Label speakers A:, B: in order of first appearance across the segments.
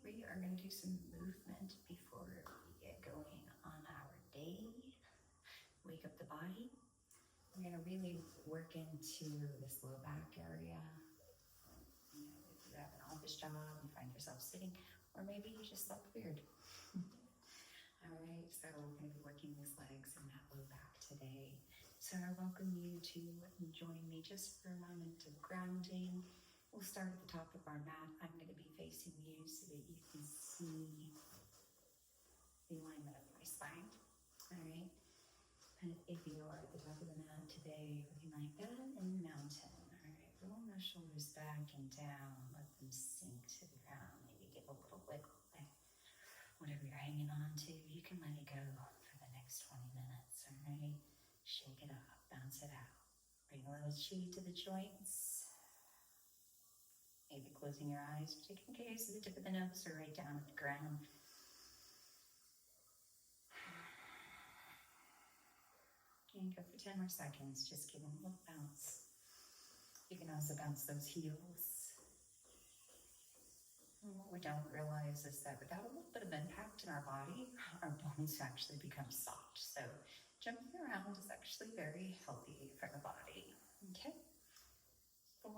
A: We are going to do some movement before we get going on our day. Wake up the body. We're going to really work into this low back area. You know, if you have an office job, you find yourself sitting, or maybe you just slept weird. All right, so we're going to be working these legs and that low back today. So I welcome you to join me just for a moment of grounding. We'll start at the top of our mat. I'm going to be facing you so that you can see the alignment of my spine. All right. And if you are at the top of the mat today, looking like that in mountain. All right. Roll those shoulders back and down. Let them sink to the ground. Maybe give a little wiggle. Whatever you're hanging on to, you can let it go for the next 20 minutes. All right. Shake it up. Bounce it out. Bring a little chi to the joints. Maybe closing your eyes, just in case, the tip of the nose or right down at the ground. And go for 10 more seconds, just give them a little bounce. You can also bounce those heels. And what we don't realize is that without a little bit of impact in our body, our bones actually become soft. So jumping around is actually very healthy for the body. Okay? 4,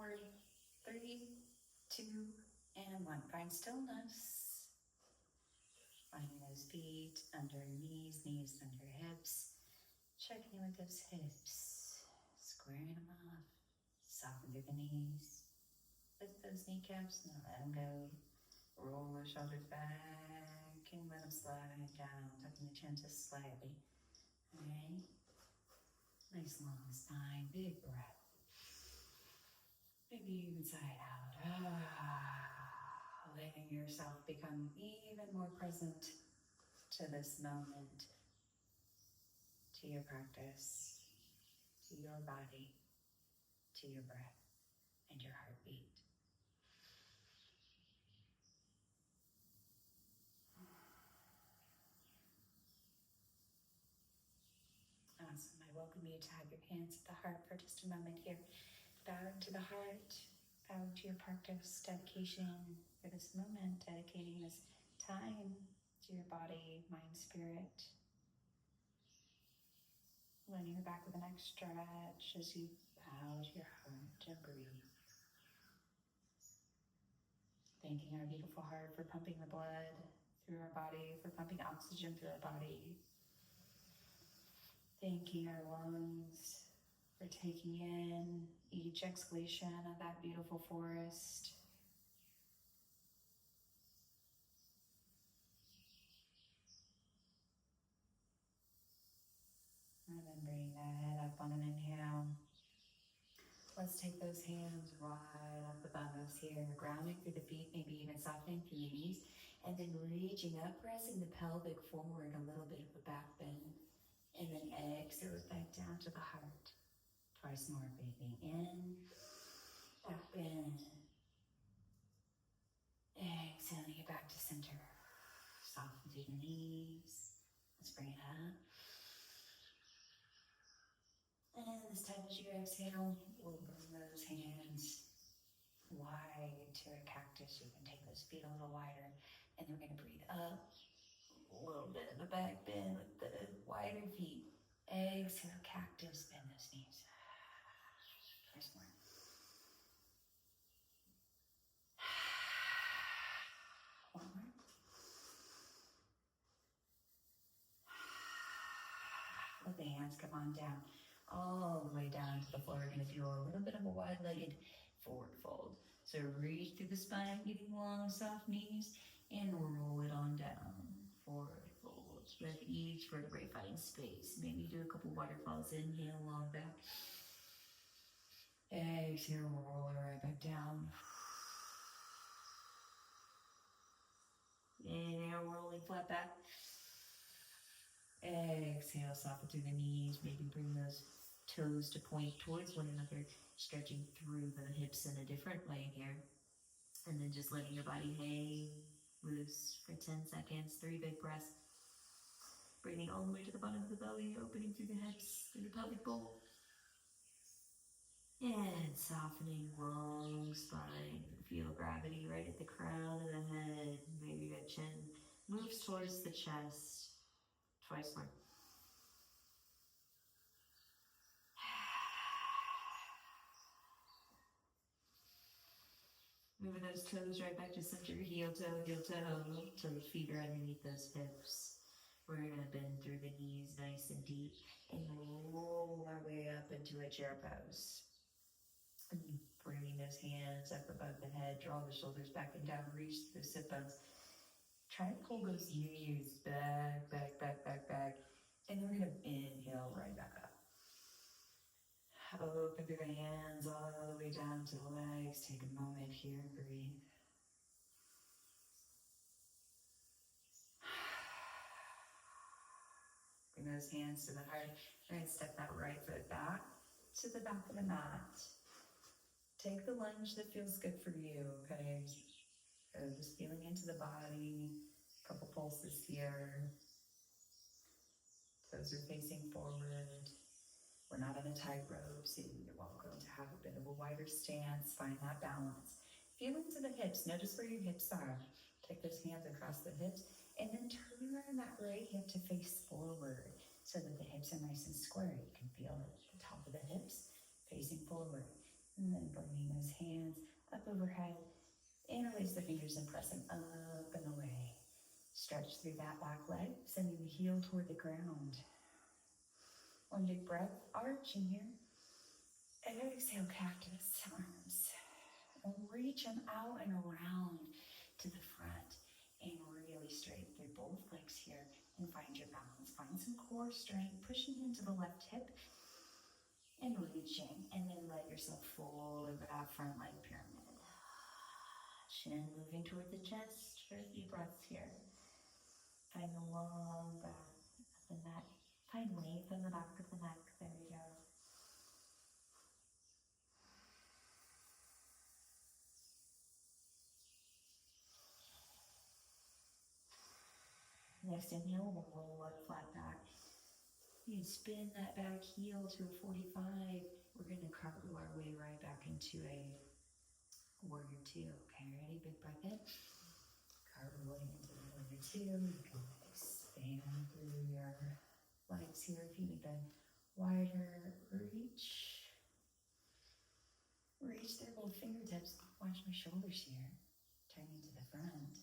A: 3, 2, and 1. Find stillness. Finding those feet under knees, knees under hips. Checking in with those hips. Squaring them off. Soften through the knees. Lift those kneecaps and let them go. Roll the shoulders back and let them slide down. Tucking the chin just slightly. Alright. Nice long spine. Big breath. Maybe even sigh out. Letting yourself become even more present to this moment, to your practice, to your body, to your breath, and your heartbeat. Awesome. I welcome you to have your hands at the heart for just a moment here. Bowing to the heart, bowing to your practice, dedication for this moment, dedicating this time to your body, mind, spirit. Leaning your back with a nice stretch as you bow to your heart and breathe. Thanking our beautiful heart for pumping the blood through our body, for pumping oxygen through our body. Thanking our lungs for taking in each exhalation of that beautiful forest. And then bring that head up on an inhale. Let's take those hands right up above us here, grounding through the feet, maybe even softening through the knees, and then reaching up, pressing the pelvic forward, a little bit of a back bend, and then exhale it back down to the heart. Twice more, breathing in, back bend, exhaling it back to center. Soften through the knees. Let's bring it up. And this time as you exhale, we'll bring those hands wide to a cactus. You can take those feet a little wider. And then we're going to breathe up. A little bit of a back bend with the wider feet. Exhale, cactus, bend those knees. Twice more. One more. Let the hands come on down, all the way down to the floor. We're going to do a little bit of a wide-legged forward fold. So reach through the spine, getting long, soft knees, and roll it on down. Forward fold. Let each vertebrae find space. Maybe do a couple waterfalls. Inhale, long back. Exhale, roll it right back down. Inhale, rolling flat back. Exhale, soften through the knees. Maybe bring those toes to point towards one another, stretching through the hips in a different way here. And then just letting your body hang loose for 10 seconds. 3 big breaths. Breathing all the way to the bottom of the belly, opening through the hips, through the pelvic bowl. And softening long spine. Feel gravity right at the crown of the head. Maybe chin moves towards the chest. Twice more. Moving those toes right back to center, heel toe, till the feet are underneath those hips. We're gonna bend through the knees nice and deep and roll our way up into a chair pose. And bringing those hands up above the head, draw the shoulders back and down, reach through the sit bones. Try to pull those knees back, back, back, back, back. And then we're gonna inhale right back up. Open through the hands all the way down to the legs. Take a moment here and breathe. Bring those hands to the heart. We're gonna step that right foot back to the back of the mat. Take the lunge that feels good for you, okay? Just feeling into the body. Couple pulses here. Toes are facing forward. We're not on a tightrope, so you're welcome to have a bit of a wider stance. Find that balance. Feel into the hips. Notice where your hips are. Take those hands across the hips, and then turn that right hip to face forward so that the hips are nice and square. You can feel the top of the hips facing forward. And then bringing those hands up overhead. Interlace the fingers and press them up and away. Stretch through that back leg, sending the heel toward the ground. One big breath, arching here. And exhale, cactus arms. And reach them out and around to the front. And really straighten through both legs here. And find your balance. Find some core strength. Pushing into the left hip. And reaching. And then let yourself fold over that front leg pyramid. Chin moving toward the chest. For a few breaths here. Find the long back of the neck. Find length in the back of the neck. There you go. Next inhale, we'll roll up flat back. You spin that back heel to a 45. We're going to cartwheel our way right back into a warrior two. Okay, ready? Big breath in. Cartwheeling into the warrior two. You can expand through your legs here if you need a wider reach. Reach through both fingertips. Watch my shoulders here. Turning to the front.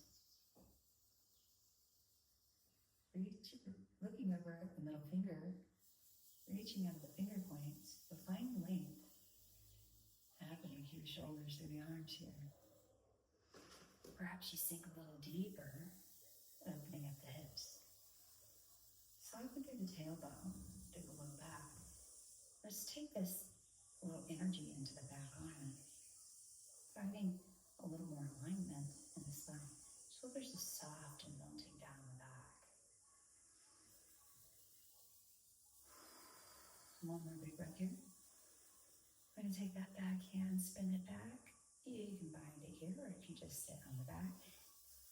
A: Reach, looking over at the middle finger. Reaching out the finger points. But find length happening to your shoulders through the arms here. Perhaps you sink a little deeper, opening up the hips. Soften through the tailbone, through the low back. Let's take this little energy into the back arm. Finding a little more alignment in the spine. Shoulders are soft and melting down the back. One more big breath here. We're going to take that back hand, spin it back. You can bind it here, or if you just sit on the back,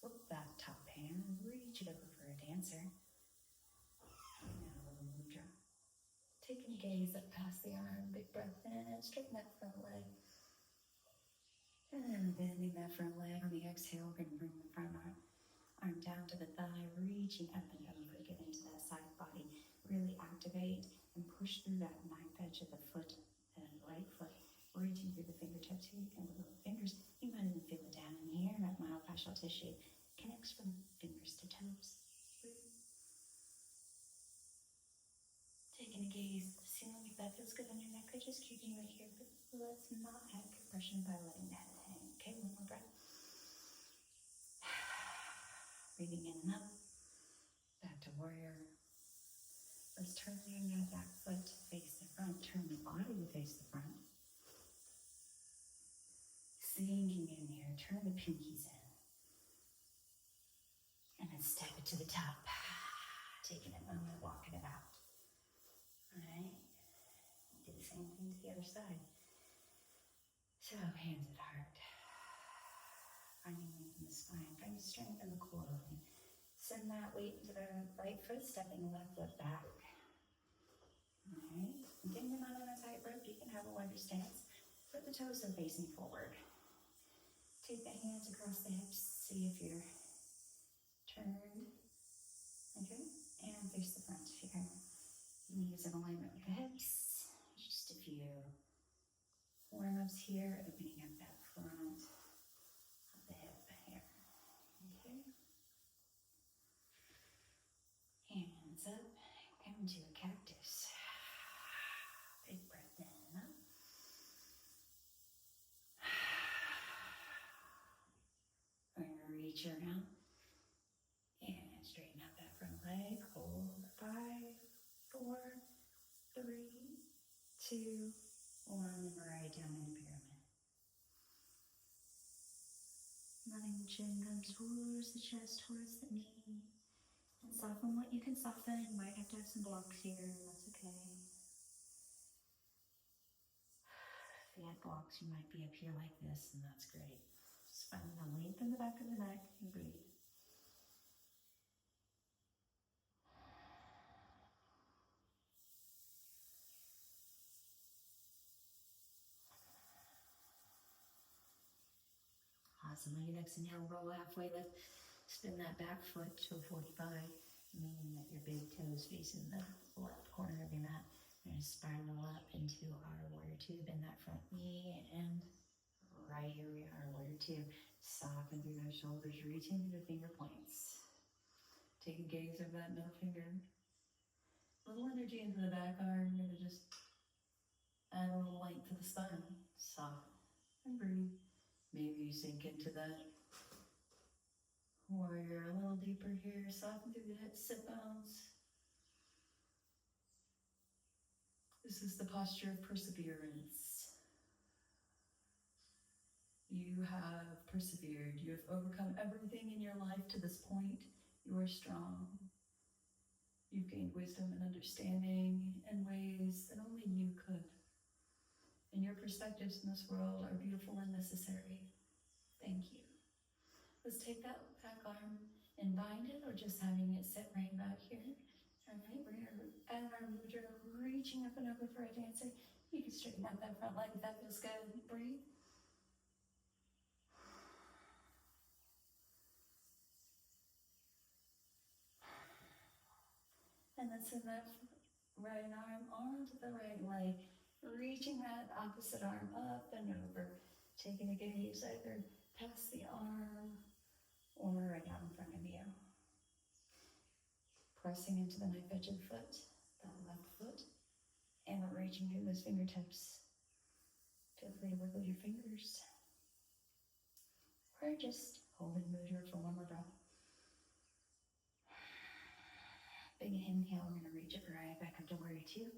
A: flip that top hand, reach it over for a dancer. And now a little mudra. Taking a gaze up past the arm, big breath in, straighten that front leg. And then bending that front leg on the exhale, we're going to bring the front arm down to the thigh, reaching up and over, get into that side body. Really activate and push through that knife edge of the foot, the right foot, reaching through the fingertips here. You can with the fingers, you might even feel it down in here. That myofascial tissue connects from fingers to toes. Breathe. Taking a gaze, seeing if that feels good on your neck, or just keeping it here, but let's not have compression by letting the head hang. Okay, one more breath. Breathing in and up. Back to warrior. Let's turn that back foot to face the front. Turn the body to face the front. Sinking in here. Turn the pinkies in. And then step it to the top. Taking it moment, walking it out. Alright. Do the same thing to the other side. So, hands at heart. Finding length in the spine. Finding strength in the core. Send that weight into the right foot, stepping the left foot back. Alright. Again, you're not on a tight rope. You can have a wider stance. But the toes are facing forward. Take the hands across the hips. See if your Turn. Okay. And face the front here. Knees in alignment with the hips. Just a few warm-ups here, opening up that front of the hip here. Okay. Hands up. Come to a cactus. Big breath in. We're going to reach around and straighten out that front leg. Hold 5, 4, 3, 2, 1. Right down into pyramid. Letting the chin come towards the chest, towards the knee. And soften what you can soften. You might have to have some blocks here, and that's okay. If you had blocks, you might be up here like this, and that's great. Just find the length in the back of the neck and breathe. Awesome. On your next inhale, roll halfway lift. Spin that back foot to a 45, meaning that your big toe is facing the left corner of your mat. You're going to spiral up into our warrior two. Bend that front knee and right here we are, warrior two. Soften through those shoulders, reach into the finger points. Take a gaze over that middle finger. A little energy into the back arm. You're going to just add a little length to the spine. Soften and breathe. Maybe you sink into that warrior a little deeper here. Soften through the hips, sit bones. This is the posture of perseverance. You have persevered. You have overcome everything in your life to this point. You are strong. You've gained wisdom and understanding in ways that only you could. And your perspectives in this world are beautiful and necessary. Thank you. Let's take that back arm and bind it, or just having it sit right back here. All right, we're going to add our mudra, reaching up and over for a dancer. You can straighten out that front leg if that feels good. Breathe. And then send that right arm onto the right leg, reaching that opposite arm up and over, taking a gaze either past the arm or right out in front of you. Pressing into the knife edge of the foot, that left foot, and reaching through those fingertips. Feel free to wiggle your fingers. Or just holding mudra for one more breath. Big inhale, we're going to reach it right back up to warrior two.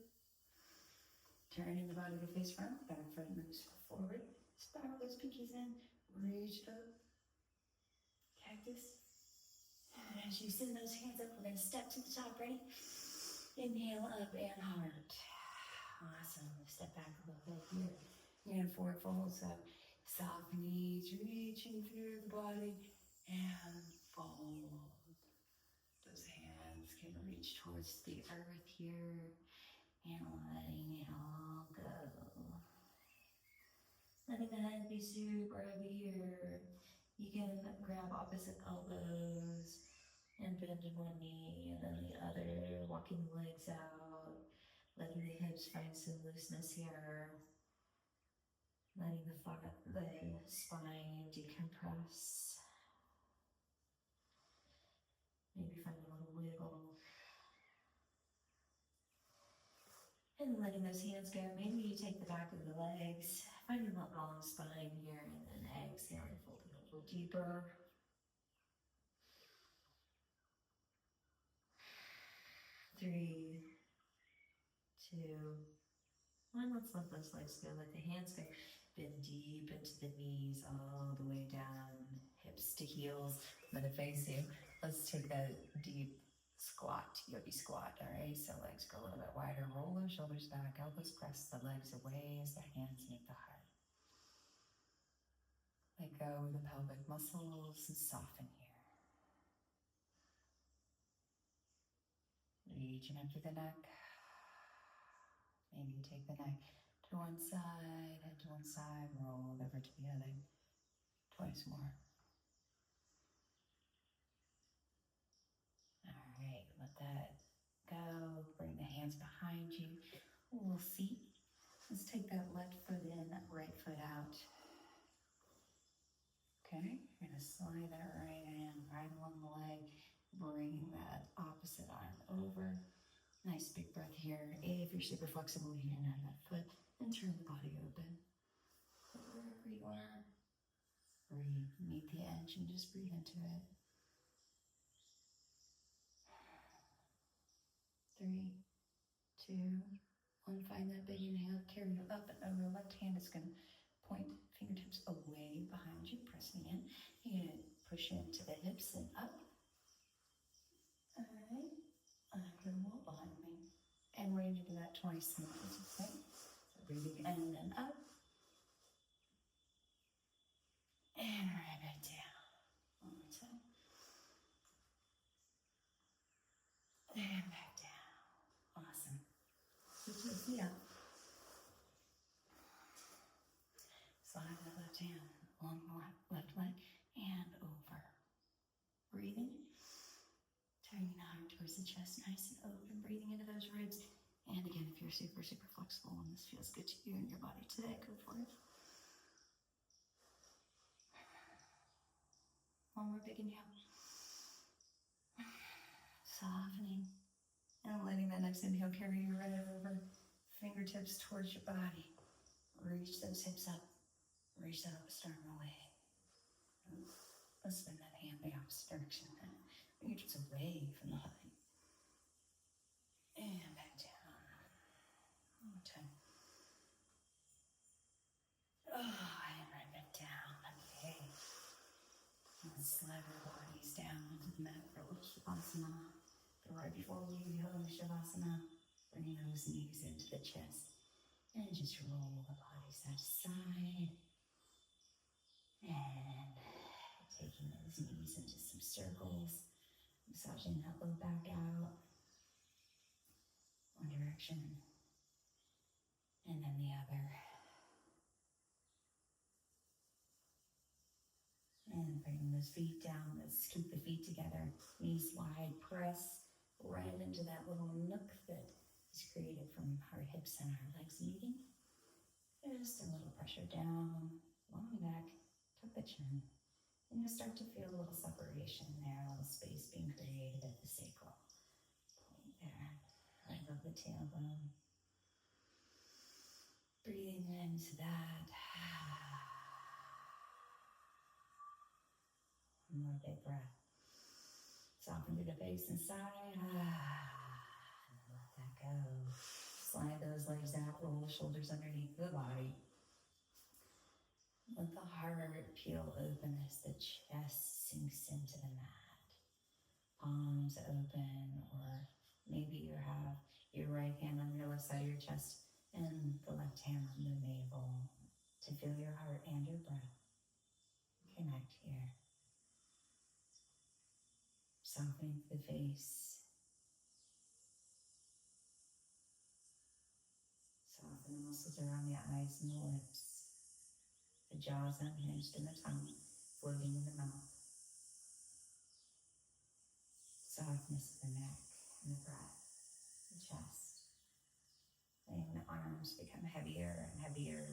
A: Turning the body to face front, back foot moves forward. Spiral those pinkies in, reach up. Cactus. And as you send those hands up, we're going to step to the top. Ready? Inhale up and hard. Awesome. Step back a little bit here. And forward folds up. Soft knees, reaching through the body and fold. Those hands can reach towards the earth here and letting it all go. Letting the head be super heavy here. You can grab opposite elbows and bend in one knee and then the other, walking the legs out, letting the hips find some looseness here, letting the spine decompress. Maybe find a little wiggle. And letting those hands go. Maybe you take the back of the legs, finding that long spine here, and then exhale and fold it a little deeper. Three, 2, 1. Let's let those legs go. Let the hands go. Bend deep into the knees, all the way down, hips to heels. Let it face you. Let's take a deep squat, yogi squat, all right? So legs go a little bit wider. Roll those shoulders back, elbows press the legs away as the hands meet the heart. Let go of the pelvic muscles and soften here. Reaching up through the neck. Maybe take the neck to one side, head to one side, roll over to the other. Twice more. let go. Bring the hands behind you. We'll see. Let's take that left foot in, right foot out. Okay, you're gonna slide that right hand right along the leg. Bring that opposite arm over. Nice big breath here. If you're super flexible, you can have that foot and turn the body open. Wherever you are, breathe, meet the edge and just breathe into it. 3, 2, 1. Find that big inhale, carry it up and over. Left hand is going to point fingertips away behind you, pressing in. You're going to push into the hips and up. All right, under the wall behind me. And we're going to do that twice. Okay? So breathing in and then up. And right back down. One more time. And back down. Awesome. Switch your feet up. Slide the left hand along the left leg and over. Breathing. Turning the heart towards the chest, nice and open. Breathing into those ribs. And again, if you're super, super flexible and this feels good to you and your body today, go for it. One more big inhale. Softening. And letting that next inhale carry you right over. Fingertips towards your body. Reach those hips up. Reach that upper arm away. Let's spin that hand the opposite direction. Fingertips away from the body. And back down. One more time. Oh, and right back down. Okay. Let's slide our bodies down into the mat for a little Shavasana. But right before we go into Shavasana, bring those knees into the chest. And just roll the body side to side. And taking those knees into some circles. Massaging that low back out. One direction. And then the other. And bring those feet down. Let's keep the feet together. Knees wide. Press right into that little nook that is created from our hips and our legs meeting. Just a little pressure down, long back, tuck the chin. And you'll start to feel a little separation there, a little space being created at the sacral point there, right above the tailbone. Breathing into that. One more big breath. Soften through the face and side. And let that go. Slide those legs out, roll the shoulders underneath the body. Let the heart peel open as the chest sinks into the mat. Palms open, or maybe you have your right hand on your left side of your chest and the left hand on the navel to feel your heart and your breath. Connect here. Softening the face. Soften the muscles around the eyes and the lips. The jaws unhinged and the tongue floating in the mouth. Softness of the neck and the breath, the chest. Letting the arms become heavier and heavier.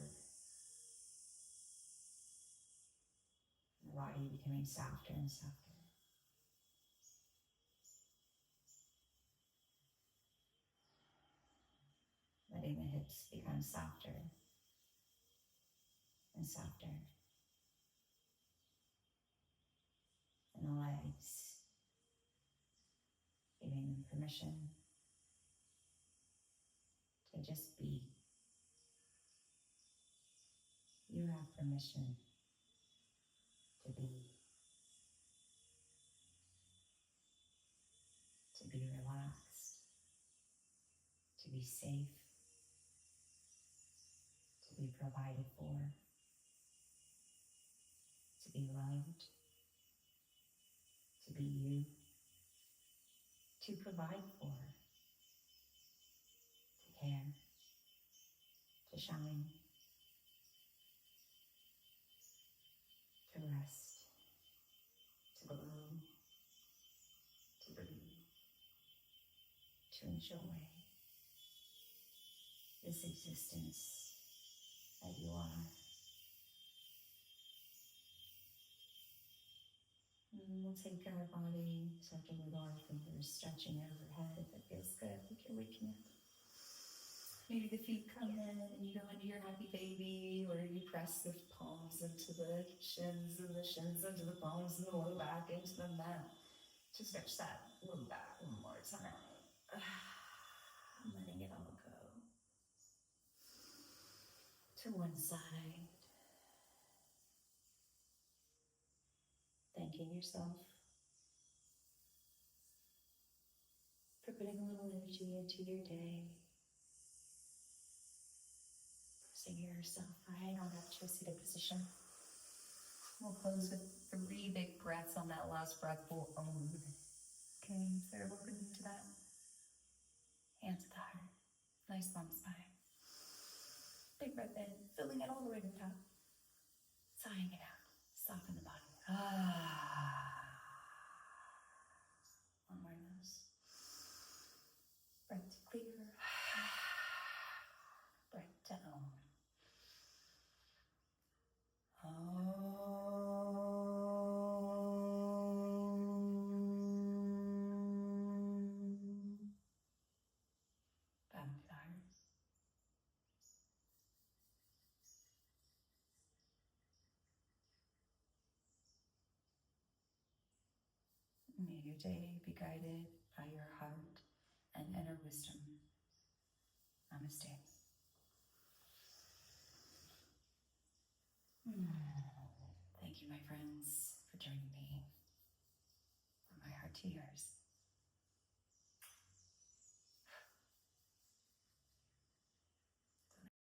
A: The body becoming softer and softer. Letting the hips become softer and softer. And the legs, giving them permission to just be. You have permission to be. To be relaxed. To be safe. To be provided for. To be loved. To be you. To provide for. To care. To shine. To rest. To glow. To breathe. to enjoy this existence that you are. And we'll take our body, checking with our fingers, stretching overhead. If it feels good, we can weaken it. Maybe the feet come in and you go into your happy baby, or you press the palms into the shins and the shins into the palms and the low back into the mat. To stretch that low back one more time. Letting it all go. To one side. Thanking yourself for putting a little energy into your day. Pressing yourself right on up to a seated position. We'll close with 3 big breaths on that last breath. We'll own. Okay, so welcome into that. Hands to the heart. Nice long spine. Big breath in, filling it all the way to the top. Sighing it out. Soften the body. One more nose. Breath to clear. Breath to own. Back to the heart. May your day be guided by your heart and inner wisdom. Namaste. Thank you, my friends, for joining me. From my heart to yours.